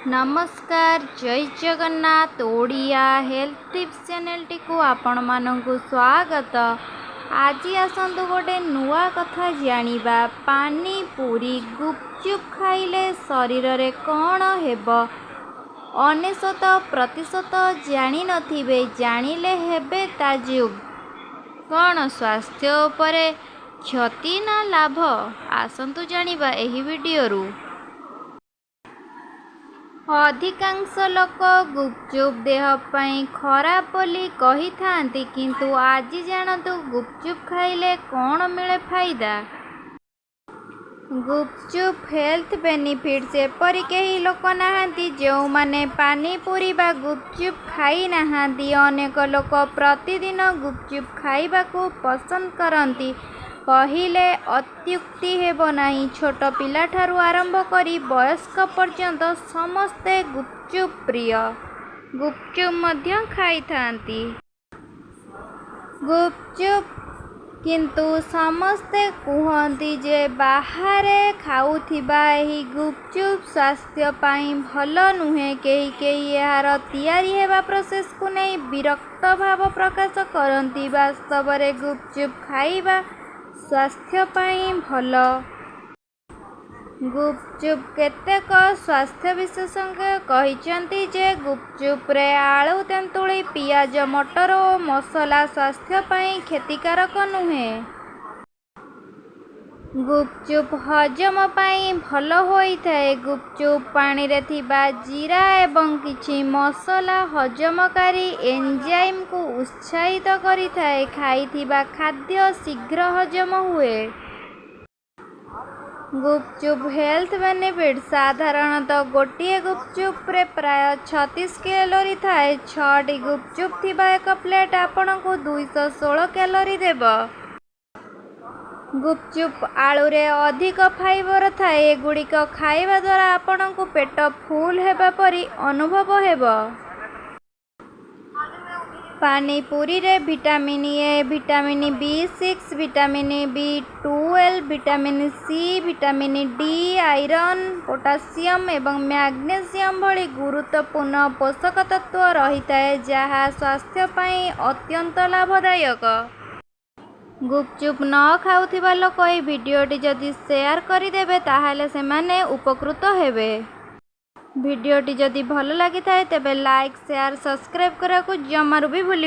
नमस्कार जय Jagannath Odia health tips channel T को आपण मानकु स्वागत। आज आसतु गोटे नुआ कथा जानिबा। पानी पूरी गुपचुप खाइले शरीर रे कौन हेब 99% जानी नथिबे, जानिले हेबे ताजुब। कौन स्वास्थ्य उपरे क्षति ना लाभ, आसतु जानिबा एही वीडियो। अधिकांश लोक गुपचुप देह पाई खराब बोली कही थांती, किंतु आज जानतु गुपचुप खाइले कौन मिले फायदा। गुपचुप हेल्थ बेनिफिट्स एपरि केही लोक नाहांती जो माने पानी पूरी बा गुपचुप खाई नाहांती। अनेक लोक प्रतिदिन गुपचुप खाइबाकू पसंद करती कहिले अत्युक्ति हेबो नाही। छोट पिला ठारू आरंभ करी वयस्क पर्यंत समस्ते गुपचुप प्रिय। गुपचुप मध्य खाई थांती गुपचुप, किंतु समस्ते कहती जे बाहरे खाउथिबा एही गुपचुप स्वास्थ्य पाई भल नुहे। केही केही यार तैयारी हेबा प्रोसेस को नहीं विरक्त भाव प्रकाश करती। वास्तव रे गुपचुप खाइबा स्वास्थ्य पाई भल। गुपचुप केतेक स्वास्थ्य विशेषज्ञ कहिसेंती जे गुपचुप रे आलू तेंतुली पियाज मटर और मसला स्वास्थ्य पाई क्षतिकारक नुहे। गुपचुप हजम पाई भल होइथाए। गुपचुप पानी रे थिबा जीरा एवं किछि मसला हजमकारी एंजाइम को उत्साहित करिथाए। खाइथिबा खाद्य शीघ्र हजम हुए। गुपचुप हेल्थ बेनिफिट साधारणतः गोटिए गुपचुप रे प्राय 36 कैलोरी थाए। 6टी गुपचुप थिबा एक प्लेट आपनकु 216 कैलोरी देबो। गुपचुप आलू रे अधिक फाइबर थाए। एगुड़िक खाइबा द्वारा आपनकु पेट फुल हेबा परी अनुभव हेबो। पानी पूरी रे vitamin A, vitamin B6, vitamin B12, vitamin C, vitamin D, iron, potassium एवं मैग्नीशियम भली गुरुत्वपूर्ण पोषक तत्व रहिताए, जहा स्वास्थ्य पाई अत्यंत लाभदायक। गुपचुप न खाउथिबा लोक ए भिडियोटी जदि शेयर करिदेबे ताहाले सेमाने उपकृत हेबे। भिडियोटी जदि भल लागि थाए तेबे लाइक शेयर सब्सक्राइब करने को जमारू भी भूलि।